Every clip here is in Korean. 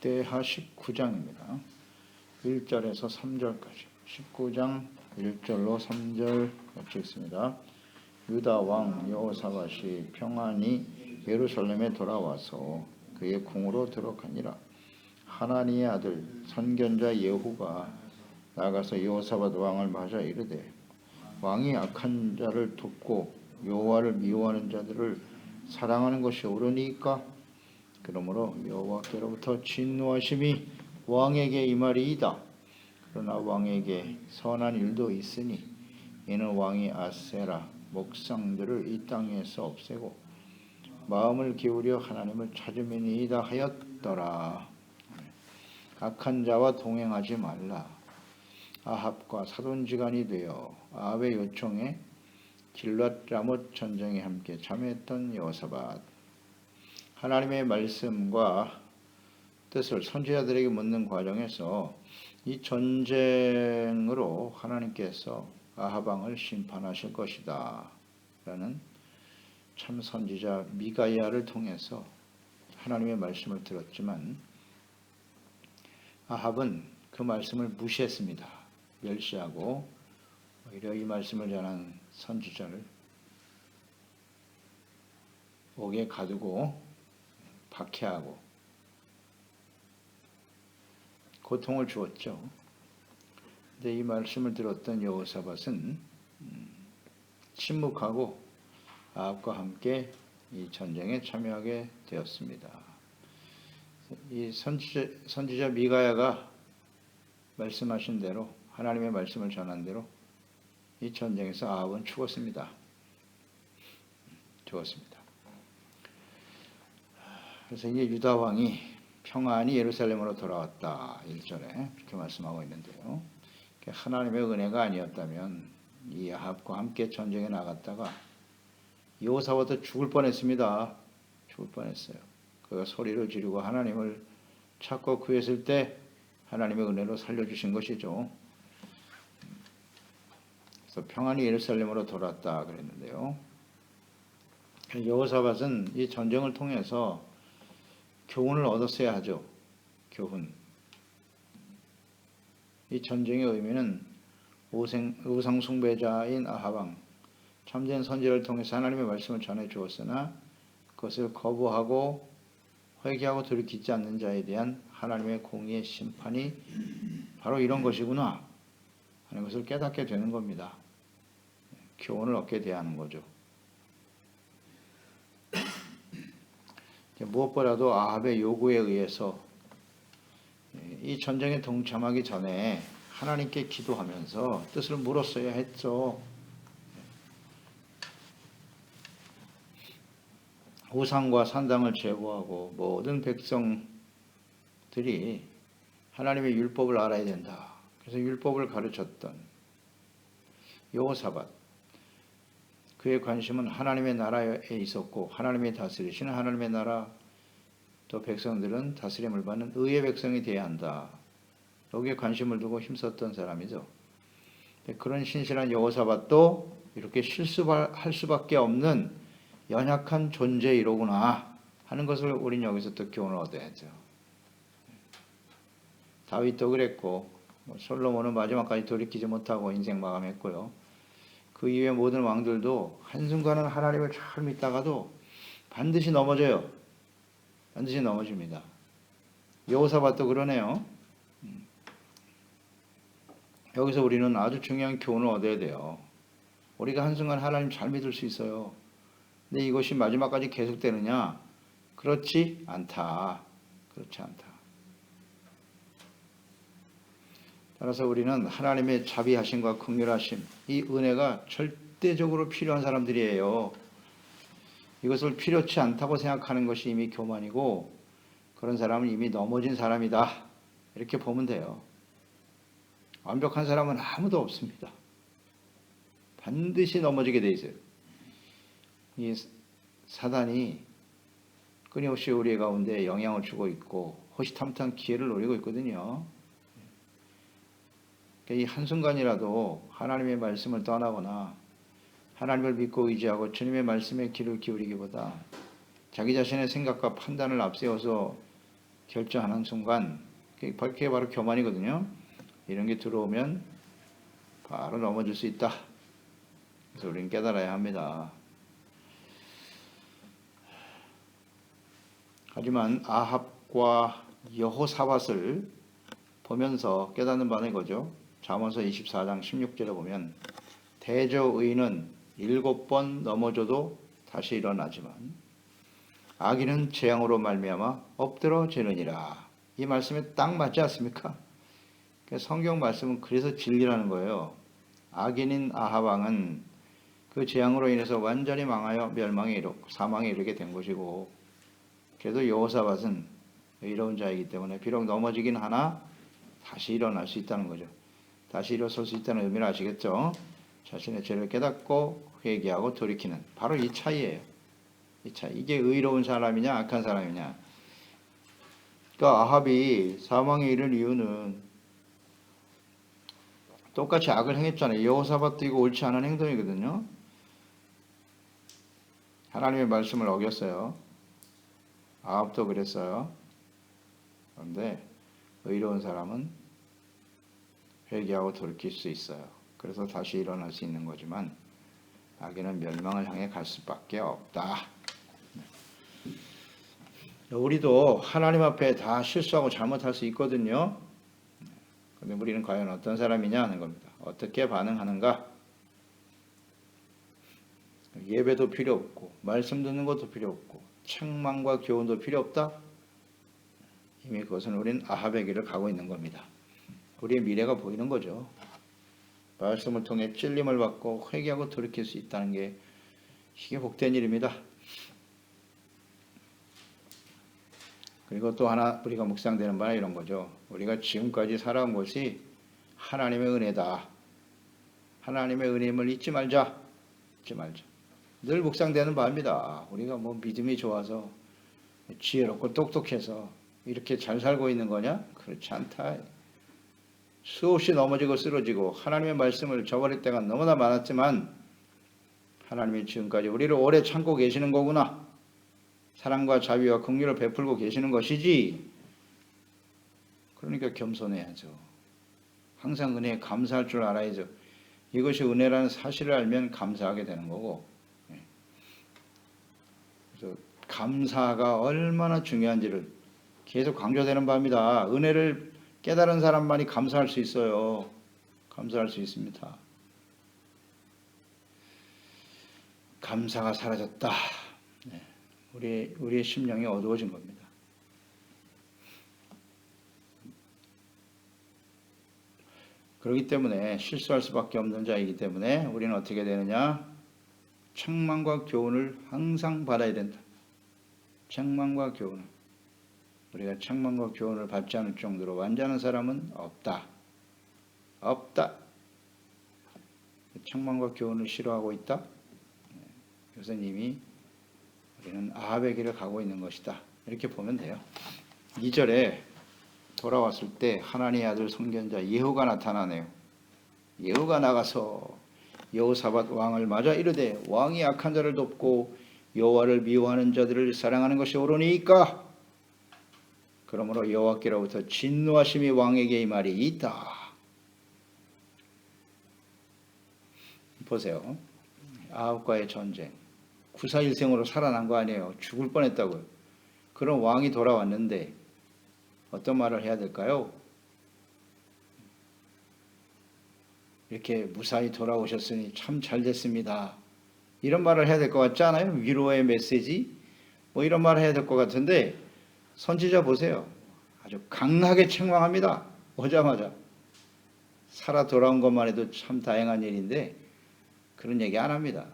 역대하 19장입니다. 1절에서 3절까지 19장 1절로 3절 같이 읽습니다. 유다 왕 여호사밧이 평안히 예루살렘에 돌아와서 그의 궁으로 들어가니라. 하나니의 아들 선견자 예후가 나가서 여호사밧 왕을 맞아 이르되 왕이 악한 자를 돕고 여호와를 미워하는 자들을 사랑하는 것이 옳으니까? 그러므로 여호와께로부터 진노하심이 왕에게 임하리이다. 그러나 왕에게 선한 일도 있으니 이는 왕이 아세라 목상들을 이 땅에서 없애고 마음을 기울여 하나님을 찾음이니이다 하였더라. 악한 자와 동행하지 말라. 아합과 사돈지간이 되어 아합의 요청에 길랏 라못 전쟁에 함께 참여했던 여호사밧, 하나님의 말씀과 뜻을 선지자들에게 묻는 과정에서 이 전쟁으로 하나님께서 아합 왕을 심판하실 것이다 라는 참 선지자 미가야를 통해서 하나님의 말씀을 들었지만 아합은 그 말씀을 무시했습니다. 멸시하고 오히려 이 말씀을 전한 선지자를 옥에 가두고 박해하고 고통을 주었죠. 근데 이 말씀을 들었던 여호사밧은 침묵하고 아합과 함께 이 전쟁에 참여하게 되었습니다. 이 선지자 미가야가 말씀하신 대로 하나님의 말씀을 전한 대로 이 전쟁에서 아합은 죽었습니다. 그래서 이제 유다 왕이 평안히 예루살렘으로 돌아왔다 1절에 이렇게 말씀하고 있는데요. 하나님의 은혜가 아니었다면 이 아합과 함께 전쟁에 나갔다가 여호사밧도 죽을 뻔했습니다. 죽을 뻔했어요. 그가 소리를 지르고 하나님을 찾고 구했을 때 하나님의 은혜로 살려주신 것이죠. 그래서 평안히 예루살렘으로 돌아왔다 그랬는데요. 여호사밧은 이 전쟁을 통해서 교훈을 얻었어야 하죠. 교훈. 이 전쟁의 의미는 우상 숭배자인 아합 왕, 참된 선지자를 통해서 하나님의 말씀을 전해 주었으나 그것을 거부하고 회개하고 돌이키지 않는 자에 대한 하나님의 공의의 심판이 바로 이런 것이구나 하는 것을 깨닫게 되는 겁니다. 교훈을 얻게 대하는 거죠. 무엇보다도 아합의 요구에 의해서 이 전쟁에 동참하기 전에 하나님께 기도하면서 뜻을 물었어야 했죠. 우상과 산당을 제거하고 모든 백성들이 하나님의 율법을 알아야 된다. 그래서 율법을 가르쳤던 여호사밧, 그의 관심은 하나님의 나라에 있었고 하나님의 다스리시는 하나님의 나라, 또 백성들은 다스림을 받는 의의 백성이 되어야 한다. 여기에 관심을 두고 힘썼던 사람이죠. 그런 신실한 여호사밧도 이렇게 실수할 수밖에 없는 연약한 존재이로구나 하는 것을 우린 여기서 또 교훈을 얻어야죠. 다윗도 그랬고 솔로몬은 마지막까지 돌이키지 못하고 인생 마감했고요. 그 이후에 모든 왕들도 한순간은 하나님을 잘 믿다가도 반드시 넘어져요. 반드시 넘어집니다. 여호사밧도 그러네요. 여기서 우리는 아주 중요한 교훈을 얻어야 돼요. 우리가 한순간 하나님 잘 믿을 수 있어요. 근데 이것이 마지막까지 계속되느냐? 그렇지 않다. 그렇지 않다. 따라서 우리는 하나님의 자비하심과 긍휼하심, 이 은혜가 절대적으로 필요한 사람들이에요. 이것을 필요치 않다고 생각하는 것이 이미 교만이고 그런 사람은 이미 넘어진 사람이다. 이렇게 보면 돼요. 완벽한 사람은 아무도 없습니다. 반드시 넘어지게 돼 있어요. 이 사단이 끊임없이 우리 가운데 영향을 주고 있고 호시탐탐 기회를 노리고 있거든요. 이 한순간이라도 하나님의 말씀을 떠나거나 하나님을 믿고 의지하고 주님의 말씀에 귀를 기울이기보다 자기 자신의 생각과 판단을 앞세워서 결정하는 순간 그게 바로 교만이거든요. 이런 게 들어오면 바로 넘어질 수 있다. 그래서 우리는 깨달아야 합니다. 하지만 아합과 여호사밧을 보면서 깨닫는 바는 이거죠. 잠언서 24장 16절에 보면 대저의인은 7번 넘어져도 다시 일어나지만 악인은 재앙으로 말미암아 엎드러지느니라. 이 말씀에 딱 맞지 않습니까? 성경 말씀은 그래서 진리라는 거예요. 악인인 아합 왕은 그 재앙으로 인해서 완전히 망하여 사망에 이르게 된 것이고, 그래도 여호사밧은 의로운 자이기 때문에 비록 넘어지긴 하나 다시 일어날 수 있다는 거죠. 다시 일어설 수 있다는 의미를 아시겠죠? 자신의 죄를 깨닫고 회개하고 돌이키는 바로 이 차이예요. 이 차이. 이게 의로운 사람이냐 악한 사람이냐. 그러니까 아합이 사망에 이른 이유는 똑같이 악을 행했잖아요. 여호사밧도 이거 옳지 않은 행동이거든요. 하나님의 말씀을 어겼어요. 아합도 그랬어요. 그런데 의로운 사람은 회개하고 돌이킬 수 있어요. 그래서 다시 일어날 수 있는 거지만 악인은 멸망을 향해 갈 수밖에 없다. 우리도 하나님 앞에 다 실수하고 잘못할 수 있거든요. 그런데 우리는 과연 어떤 사람이냐 하는 겁니다. 어떻게 반응하는가? 예배도 필요 없고 말씀 듣는 것도 필요 없고 책망과 교훈도 필요 없다? 이미 그것은 우리는 아합의 길을 가고 있는 겁니다. 우리의 미래가 보이는 거죠. 말씀을 통해 찔림을 받고 회개하고 돌이킬 수 있다는 게 이게 복된 일입니다. 그리고 또 하나 우리가 묵상되는 바는 이런 거죠. 우리가 지금까지 살아온 것이 하나님의 은혜다. 하나님의 은혜임을 잊지 말자. 늘 묵상되는 바입니다. 우리가 뭐 믿음이 좋아서 지혜롭고 똑똑해서 이렇게 잘 살고 있는 거냐? 그렇지 않다. 수없이 넘어지고 쓰러지고 하나님의 말씀을 저버릴 때가 너무나 많았지만 하나님이 지금까지 우리를 오래 참고 계시는 거구나. 사랑과 자비와 긍휼을 베풀고 계시는 것이지. 그러니까 겸손해야죠. 항상 은혜에 감사할 줄 알아야죠. 이것이 은혜라는 사실을 알면 감사하게 되는 거고. 그래서 감사가 얼마나 중요한지를 계속 강조되는 바입니다. 은혜를 깨달은 사람만이 감사할 수 있어요. 감사할 수 있습니다. 감사가 사라졌다. 우리의 심령이 어두워진 겁니다. 그렇기 때문에 실수할 수밖에 없는 자이기 때문에 우리는 어떻게 되느냐? 책망과 교훈을 항상 받아야 된다. 책망과 교훈을. 우리가 책망과 교훈을 받지 않을 정도로 완전한 사람은 없다. 책망과 교훈을 싫어하고 있다. 그래서 이미 우리는 아합의 길을 가고 있는 것이다. 이렇게 보면 돼요. 2절에 돌아왔을 때 하나님의 아들 선견자 예후가 나타나네요. 예후가 나가서 여호사밧 왕을 맞아 이르되 왕이 악한 자를 돕고 여호와를 미워하는 자들을 사랑하는 것이 옳으니까 그러므로 여호와께로부터 진노하심이 왕에게 이 말이 있다. 보세요. 아합과의 전쟁. 구사일생으로 살아난 거 아니에요. 죽을 뻔했다고요. 그런 왕이 돌아왔는데 어떤 말을 해야 될까요? 이렇게 무사히 돌아오셨으니 참 잘 됐습니다. 이런 말을 해야 될 것 같지 않아요? 위로의 메시지? 뭐 이런 말을 해야 될 것 같은데 선지자 보세요. 아주 강하게 책망합니다. 오자마자. 살아 돌아온 것만 해도 참 다행한 일인데 그런 얘기 안 합니다.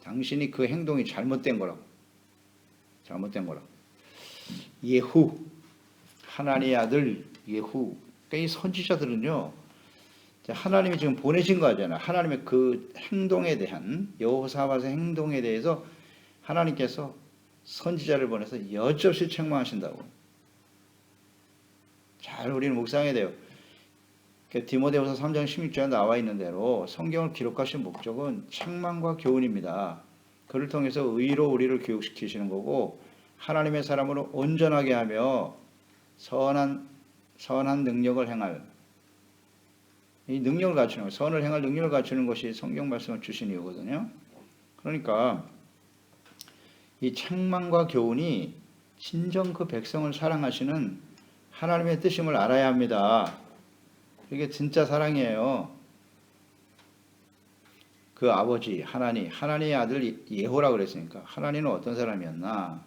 당신이 그 행동이 잘못된 거라고. 예후, 하나님의 아들 예후. 그러니까 이 선지자들은요. 하나님이 지금 보내신 거잖아요. 하나님의 그 행동에 대한 여호사밧의 행동에 대해서 하나님께서 선지자를 보내서 여지없이 책망하신다고. 잘 우리는 묵상해야 돼요. 디모데후서 3장 16절에 나와 있는 대로 성경을 기록하신 목적은 책망과 교훈입니다. 그를 통해서 의로 우리를 교육시키시는 거고 하나님의 사람으로 온전하게 하며 선한 능력을 행할, 이 능력을 갖추는 것, 선을 행할 능력을 갖추는 것이 성경 말씀을 주신 이유거든요. 그러니까 이 책망과 교훈이 진정 그 백성을 사랑하시는 하나님의 뜻임을 알아야 합니다. 이게 진짜 사랑이에요. 그 아버지 하나님의 아들 예호라 그랬으니까 하나님은 어떤 사람이었나?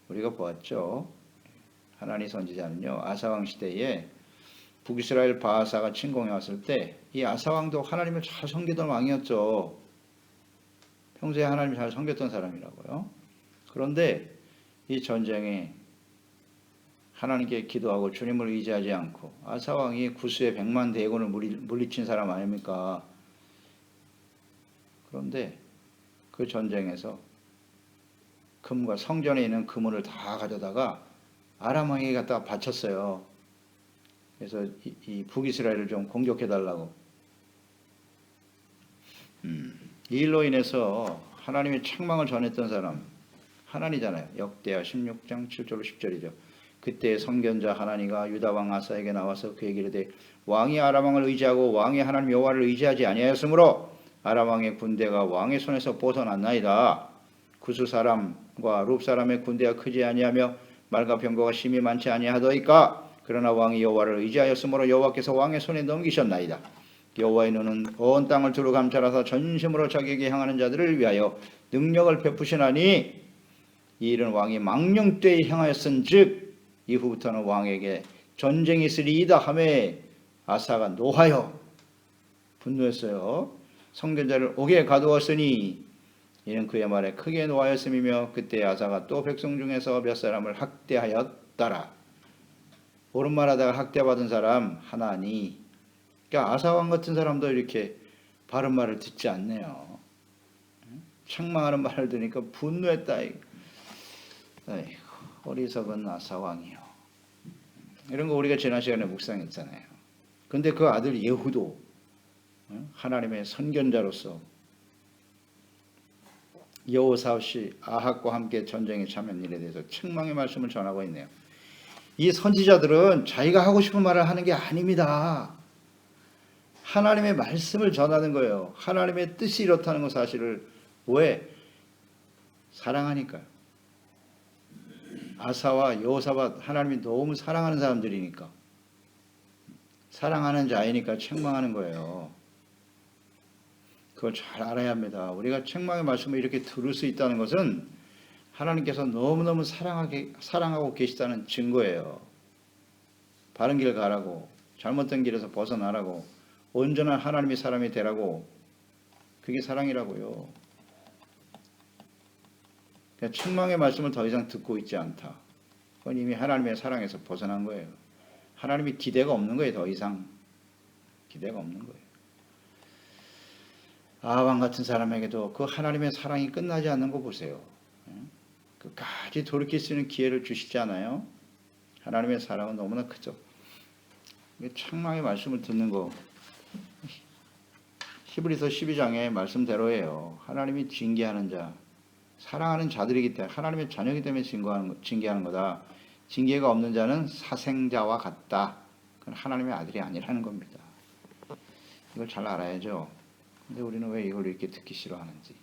우리가 보았죠. 하나님 선지자는요, 아사왕 시대에 북이스라엘 바하사가 침공해 왔을 때 이 아사왕도 하나님을 잘 섬기던 왕이었죠. 평소에 하나님을 잘 섬겼던 사람이라고요. 그런데 이 전쟁에 하나님께 기도하고 주님을 의지하지 않고 아사왕이 구스의 100만 대군을 물리친 사람 아닙니까? 그런데 그 전쟁에서 금과 성전에 있는 금을 다 가져다가 아람 왕에게 갖다가 바쳤어요. 그래서 이 북이스라엘을 좀 공격해달라고. 이 일로 인해서 하나님의 책망을 전했던 사람 하나니잖아요. 역대하 16장 7절로 10절이죠. 그때 선견자 하나니가 유다 왕 아사에게 나와서 그에게 이르되 왕이 아람 왕을 의지하고 왕이 하나님 여호와를 의지하지 아니하였으므로 아람 왕의 군대가 왕의 손에서 벗어났나이다. 구스 사람과 룹 사람의 군대가 크지 아니하며 말과 병거가 심히 많지 아니하더이까. 그러나 왕이 여호와를 의지하였으므로 여호와께서 왕의 손에 넘기셨나이다. 여호와의 눈은 온 땅을 두루 감찰하사 전심으로 자기에게 향하는 자들을 위하여 능력을 베푸시나니 이 일은 왕이 망령 때에 행하였은즉 이후부터는 왕에게 전쟁이 있으리이다 하매 아사가 노하여 분노했어요. 선견자를 옥에 가두었으니 이는 그의 말에 크게 노하였음이며 그때 아사가 또 백성 중에서 몇 사람을 학대하였더라. 옳은 말하다가 학대받은 사람 하나니. 그러니까 아사왕 같은 사람도 이렇게 바른 말을 듣지 않네요. 책망하는 말을 들으니까 분노했다. 아이고, 어리석은 아사왕이요. 이런 거 우리가 지난 시간에 묵상했잖아요. 근데 그 아들 예후도 하나님의 선견자로서 여호사시 아합과 함께 전쟁에 참여한 일에 대해서 책망의 말씀을 전하고 있네요. 이 선지자들은 자기가 하고 싶은 말을 하는 게 아닙니다. 하나님의 말씀을 전하는 거예요. 하나님의 뜻이 이렇다는 것 사실을. 왜? 사랑하니까요. 아사와 여호사밧 하나님이 너무 사랑하는 사람들이니까. 사랑하는 자이니까 책망하는 거예요. 그걸 잘 알아야 합니다. 우리가 책망의 말씀을 이렇게 들을 수 있다는 것은 하나님께서 너무너무 사랑하고 계시다는 증거예요. 바른 길 가라고, 잘못된 길에서 벗어나라고, 온전한 하나님의 사람이 되라고. 그게 사랑이라고요. 책망의 말씀을 더 이상 듣고 있지 않다. 그건 이미 하나님의 사랑에서 벗어난 거예요. 하나님이 기대가 없는 거예요. 더 이상 기대가 없는 거예요. 아합 같은 사람에게도 그 하나님의 사랑이 끝나지 않는 거 보세요. 끝까지 돌이킬 수 있는 기회를 주시지 않아요? 하나님의 사랑은 너무나 크죠. 책망의 말씀을 듣는 거 히브리서 12장의 말씀대로예요. 하나님이 징계하는 자, 사랑하는 자들이기 때문에 하나님의 자녀이기 때문에 징계하는 거다. 징계가 없는 자는 사생자와 같다. 그건 하나님의 아들이 아니라는 겁니다. 이걸 잘 알아야죠. 근데 우리는 왜 이걸 이렇게 듣기 싫어하는지.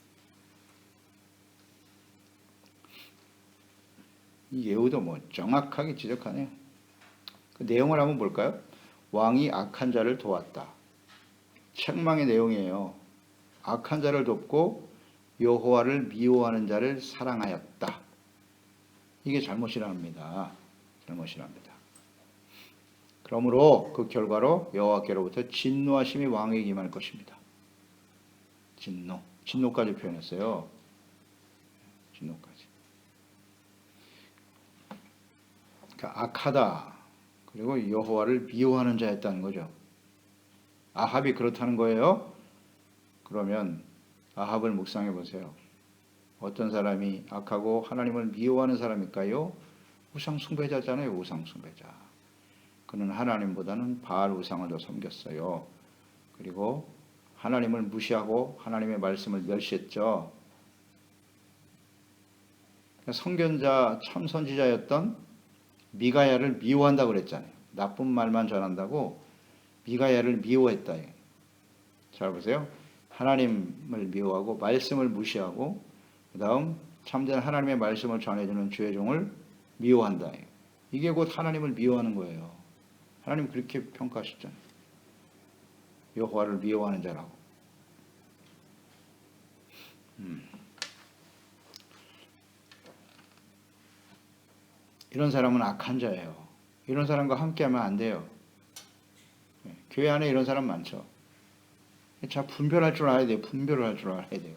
이 예후도 뭐 정확하게 지적하네요. 그 내용을 한번 볼까요? 왕이 악한 자를 도왔다. 책망의 내용이에요. 악한 자를 돕고 여호와를 미워하는 자를 사랑하였다. 이게 잘못이랍니다. 잘못이랍니다. 그러므로 그 결과로 여호와께로부터 진노하심이 왕에게 임할 것입니다. 진노까지 표현했어요. 진노까지. 그러니까 악하다. 그리고 여호와를 미워하는 자였다는 거죠. 아합이 그렇다는 거예요. 그러면 아합을 묵상해 보세요. 어떤 사람이 악하고 하나님을 미워하는 사람일까요? 우상 숭배자잖아요. 우상 숭배자. 그는 하나님보다는 바알 우상을 더 섬겼어요. 그리고 하나님을 무시하고 하나님의 말씀을 멸시했죠. 선견자 참 선지자였던 미가야를 미워한다고 그랬잖아요. 나쁜 말만 전한다고 미가야를 미워했다. 잘 보세요. 하나님을 미워하고 말씀을 무시하고 그 다음 참된 하나님의 말씀을 전해주는 주의 종을 미워한다. 이게 곧 하나님을 미워하는 거예요. 하나님 그렇게 평가하셨잖아요. 여호와를 미워하는 자라고. 이런 사람은 악한 자예요. 이런 사람과 함께하면 안 돼요. 교회 안에 이런 사람 많죠. 자, 분별할 줄 알아야 돼요. 분별을 할 줄 알아야 돼요.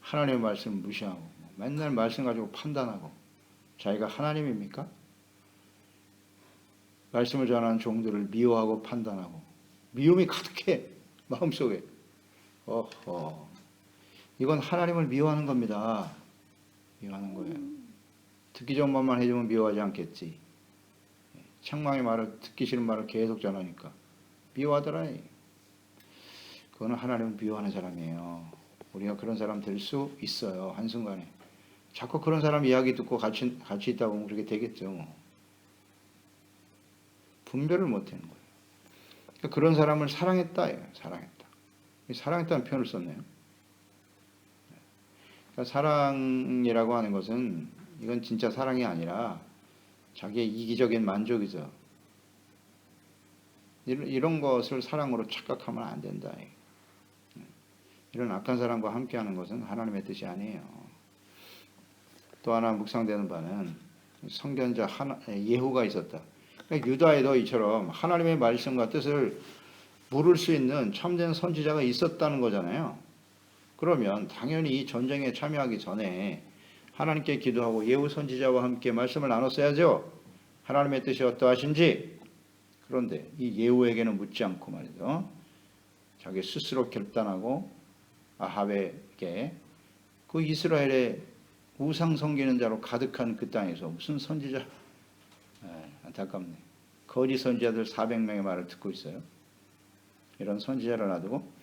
하나님의 말씀 무시하고 맨날 말씀 가지고 판단하고 자기가 하나님입니까? 말씀을 전하는 종들을 미워하고 판단하고 미움이 가득해 마음속에. 이건 하나님을 미워하는 겁니다. 미워하는 거예요. 듣기 좋은 말만 해주면 미워하지 않겠지. 책망의 말을 듣기 싫은 말을 계속 전하니까 미워하더라. 그거는 하나님을 미워하는 사람이에요. 우리가 그런 사람 될 수 있어요. 한순간에. 자꾸 그런 사람 이야기 듣고 같이 있다 보면 그렇게 되겠죠. 분별을 못하는 거예요. 그러니까 그런 사람을 사랑했다. 사랑했다. 사랑했다는 표현을 썼네요. 그러니까 사랑이라고 하는 것은 이건 진짜 사랑이 아니라 자기의 이기적인 만족이죠. 이런 것을 사랑으로 착각하면 안 된다. 이런 악한 사람과 함께하는 것은 하나님의 뜻이 아니에요. 또 하나 묵상되는 바는 선견자 예후가 있었다. 그러니까 유다에도 이처럼 하나님의 말씀과 뜻을 물을 수 있는 참된 선지자가 있었다는 거잖아요. 그러면 당연히 이 전쟁에 참여하기 전에 하나님께 기도하고 예후 선지자와 함께 말씀을 나눴어야죠. 하나님의 뜻이 어떠하신지. 그런데 이 예후에게는 묻지 않고 말이죠. 자기 스스로 결단하고 아합에게 그 이스라엘의 우상 섬기는 자로 가득한 그 땅에서 무슨 선지자, 안타깝네. 거짓 선지자들 400명의 말을 듣고 있어요. 이런 선지자를 놔두고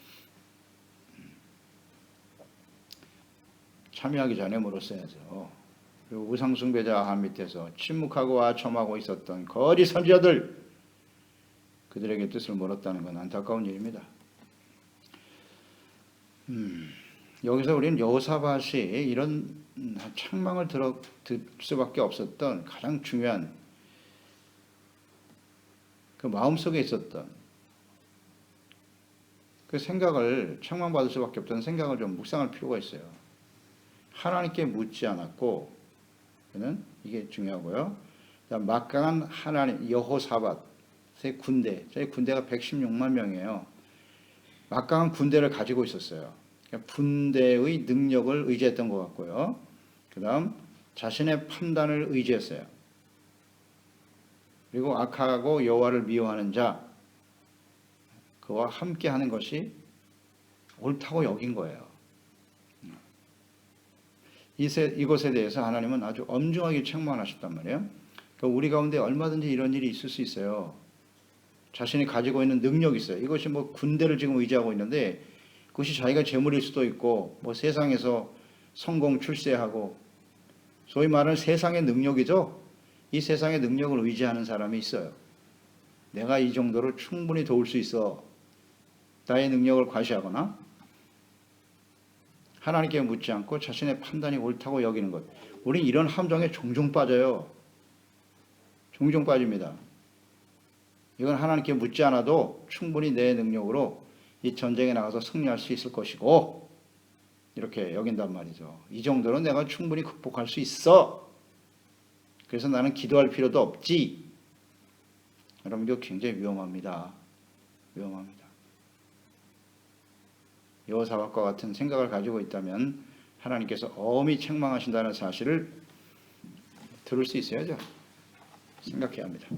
참여하기 전에 물었어야죠. 그리고 우상 숭배자 아합 밑에서 침묵하고 아첨하고 있었던 거짓 선지자들, 그들에게 뜻을 물었다는 건 안타까운 일입니다. 여기서 우리는 여호사밧이 이런 책망을 들 수밖에 없었던 가장 중요한 그 마음속에 있었던 그 생각을, 책망받을 수밖에 없던 생각을 좀 묵상할 필요가 있어요. 하나님께 묻지 않았고, 그는 이게 중요하고요. 막강한 하나님 여호사밧의 군대, 저희 군대가 116만 명이에요. 막강한 군대를 가지고 있었어요. 군대의 능력을 의지했던 것 같고요. 그 다음 자신의 판단을 의지했어요. 그리고 악하고 여호와를 미워하는 자, 그와 함께하는 것이 옳다고 여긴 거예요. 이것에 대해서 하나님은 아주 엄중하게 책망하셨단 말이에요. 그러니까 우리 가운데 얼마든지 이런 일이 있을 수 있어요. 자신이 가지고 있는 능력이 있어요. 이것이 뭐 군대를 지금 의지하고 있는데 그것이 자기가 재물일 수도 있고 뭐 세상에서 성공 출세하고 소위 말하는 세상의 능력이죠. 이 세상의 능력을 의지하는 사람이 있어요. 내가 이 정도로 충분히 도울 수 있어. 나의 능력을 과시하거나 하나님께 묻지 않고 자신의 판단이 옳다고 여기는 것. 우린 이런 함정에 종종 빠져요. 종종 빠집니다. 이건 하나님께 묻지 않아도 충분히 내 능력으로 이 전쟁에 나가서 승리할 수 있을 것이고 이렇게 여긴단 말이죠. 이 정도는 내가 충분히 극복할 수 있어. 그래서 나는 기도할 필요도 없지. 여러분 이거 굉장히 위험합니다. 위험합니다. 여호사밧과 같은 생각을 가지고 있다면 하나님께서 엄히 책망하신다는 사실을 들을 수 있어야죠. 생각해야 합니다.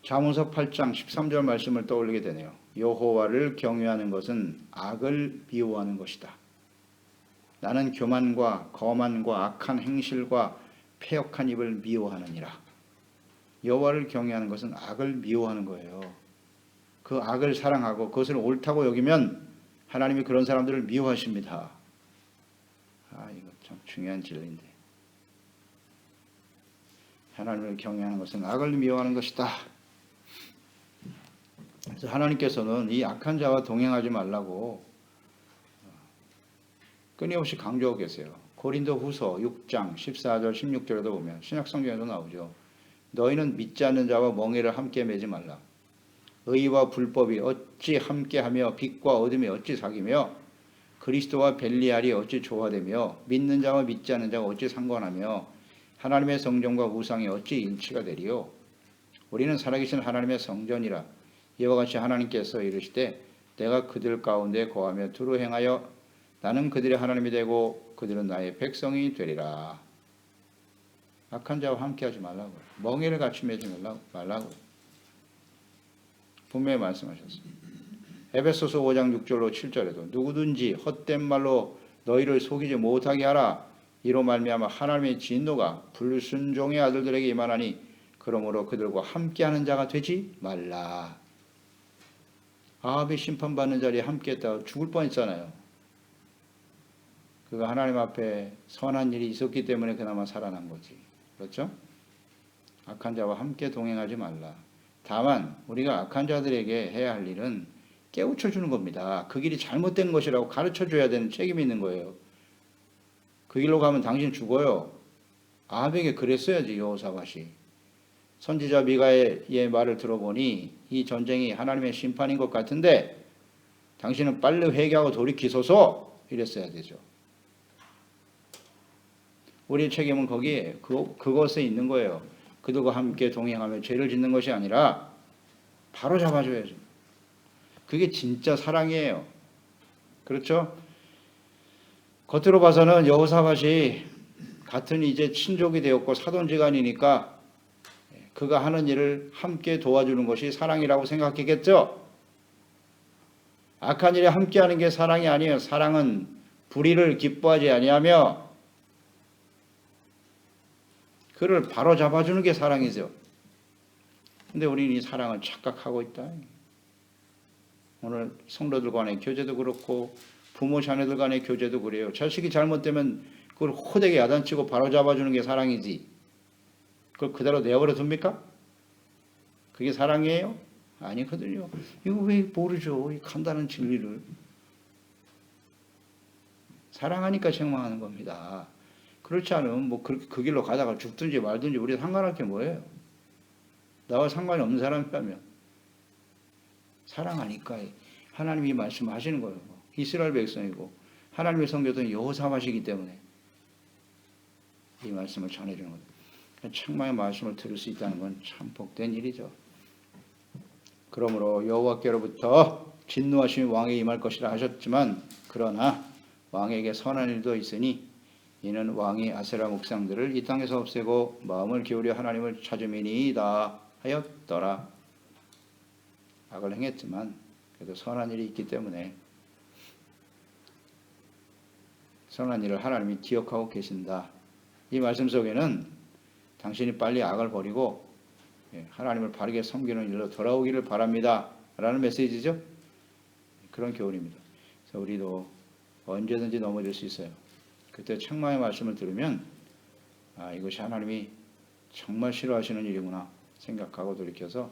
잠언서 8장 13절 말씀을 떠올리게 되네요. 여호와를 경외하는 것은 악을 미워하는 것이다. 나는 교만과 거만과 악한 행실과 패역한 입을 미워하느니라. 여호와를 경외하는 것은 악을 미워하는 거예요. 그 악을 사랑하고 그것을 옳다고 여기면 하나님이 그런 사람들을 미워하십니다. 이거 참 중요한 진리인데. 하나님을 경외하는 것은 악을 미워하는 것이다. 그래서 하나님께서는 이 악한 자와 동행하지 말라고 끊임없이 강조하고 계세요. 고린도 후서 6장 14절 16절에도 보면 신약 성경에도 나오죠. 너희는 믿지 않는 자와 멍에를 함께 매지 말라. 의와 불법이 어찌 함께하며 빛과 어둠이 어찌 사귀며 그리스도와 벨리알이 어찌 조화되며 믿는 자와 믿지 않는 자가 어찌 상관하며 하나님의 성전과 우상이 어찌 일치가 되리요. 우리는 살아계신 하나님의 성전이라. 이와 같이 하나님께서 이르시되 내가 그들 가운데 거하며 두루 행하여 나는 그들의 하나님이 되고 그들은 나의 백성이 되리라. 악한 자와 함께하지 말라고. 멍에를 같이 매지 말라고. 분명히 말씀하셨습니다. 에베소서 5장 6절로 7절에도 누구든지 헛된 말로 너희를 속이지 못하게 하라. 이로 말미암아 하나님의 진노가 불순종의 아들들에게 임하나니 그러므로 그들과 함께하는 자가 되지 말라. 아합이 심판받는 자리에 함께했다가 죽을 뻔했잖아요. 그가 하나님 앞에 선한 일이 있었기 때문에 그나마 살아난 거지. 그렇죠? 악한 자와 함께 동행하지 말라. 다만 우리가 악한 자들에게 해야 할 일은 깨우쳐 주는 겁니다. 그 길이 잘못된 것이라고 가르쳐 줘야 되는 책임이 있는 거예요. 그 길로 가면 당신 죽어요. 아합에게 그랬어야지. 여호사밧이 선지자 미가의 말을 들어보니 이 전쟁이 하나님의 심판인 것 같은데 당신은 빨리 회개하고 돌이키소서 이랬어야 되죠. 우리의 책임은 거기에 그것에 있는 거예요. 그들과 함께 동행하며 죄를 짓는 것이 아니라 바로 잡아줘야죠. 그게 진짜 사랑이에요. 그렇죠? 겉으로 봐서는 여호사밧이 같은 이제 친족이 되었고 사돈지간이니까 그가 하는 일을 함께 도와주는 것이 사랑이라고 생각했겠죠? 악한 일에 함께하는 게 사랑이 아니에요. 사랑은 불의를 기뻐하지 아니하며 그를 바로 잡아주는 게 사랑이죠. 근데 우리는 이 사랑을 착각하고 있다. 오늘 성도들 간의 교제도 그렇고 부모 자녀들 간의 교제도 그래요. 자식이 잘못되면 그걸 호되게 야단치고 바로 잡아주는 게 사랑이지. 그걸 그대로 내버려 둡니까? 그게 사랑이에요? 아니거든요. 이거 왜 모르죠? 이 간단한 진리를. 사랑하니까 책망하는 겁니다. 그렇지 않으면 뭐 그 길로 가다가 죽든지 말든지 우리 상관할 게 뭐예요? 나와 상관이 없는 사람이라면 사랑하니까 하나님이 말씀하시는 거예요. 이스라엘 백성이고 하나님의 성교는 여호사밧이기 때문에 이 말씀을 전해주는 거예요. 책망의 말씀을 들을 수 있다는 건 참 복된 일이죠. 그러므로 여호와께로부터 진노하심이 왕에 임할 것이라 하셨지만 그러나 왕에게 선한 일도 있으니 이는 왕이 아세라 묵상들을 이 땅에서 없애고 마음을 기울여 하나님을 찾음이니이다 하였더라. 악을 행했지만 그래도 선한 일이 있기 때문에 선한 일을 하나님이 기억하고 계신다. 이 말씀 속에는 당신이 빨리 악을 버리고 하나님을 바르게 섬기는 일로 돌아오기를 바랍니다. 라는 메시지죠. 그런 교훈입니다. 그래서 우리도 언제든지 넘어질 수 있어요. 그때 책망의 말씀을 들으면 이것이 하나님이 정말 싫어하시는 일이구나 생각하고 돌이켜서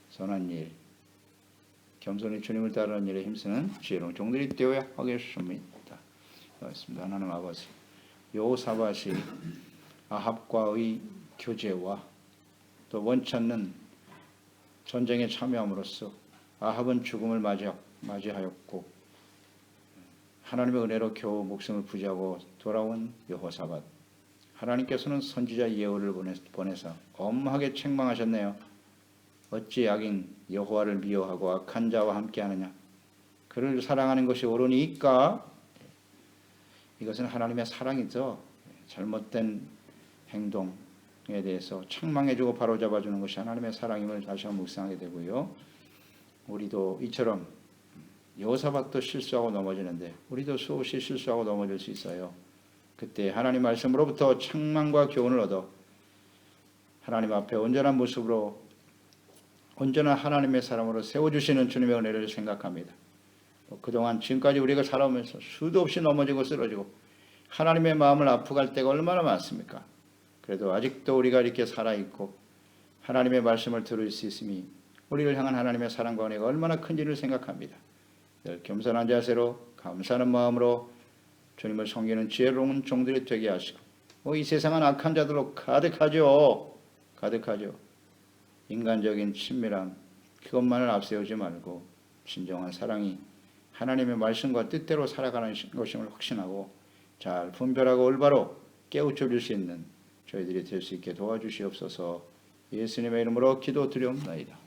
선한 일, 겸손히 주님을 따르는 일에 힘쓰는 지혜로운 종들이 되어야 하겠습니다. 그렇습니다. 하나님 아버지, 여호사밧이 아합과의 교제와 또 원치 않는 전쟁에 참여함으로써 아합은 죽음을 맞이하였고 하나님의 은혜로 겨우 목숨을 부지하고 돌아온 여호사밧. 하나님께서는 선지자 예후를 보내서 엄하게 책망하셨네요. 어찌 악인 여호와를 미워하고 악한 자와 함께하느냐. 그를 사랑하는 것이 옳으니까. 이것은 하나님의 사랑이죠. 잘못된 행동에 대해서 책망해주고 바로잡아주는 것이 하나님의 사랑임을 다시 한번 묵상하게 되고요. 우리도 이처럼 여호사밧도 실수하고 넘어지는데 우리도 수없이 실수하고 넘어질 수 있어요. 그때 하나님 말씀으로부터 책망과 교훈을 얻어 하나님 앞에 온전한 모습으로 온전한 하나님의 사람으로 세워주시는 주님의 은혜를 생각합니다. 그동안 지금까지 우리가 살아오면서 수도 없이 넘어지고 쓰러지고 하나님의 마음을 아프게 할 때가 얼마나 많습니까? 그래도 아직도 우리가 이렇게 살아있고 하나님의 말씀을 들을 수 있음이 우리를 향한 하나님의 사랑과 은혜가 얼마나 큰지를 생각합니다. 늘 겸손한 자세로 감사하는 마음으로 주님을 섬기는 지혜로운 종들이 되게 하시고 이 세상은 악한 자들로 가득하죠. 인간적인 친밀함 그것만을 앞세우지 말고 진정한 사랑이 하나님의 말씀과 뜻대로 살아가는 것임을 확신하고 잘 분별하고 올바로 깨우쳐 줄 수 있는 저희들이 될 수 있게 도와주시옵소서. 예수님의 이름으로 기도드리옵나이다.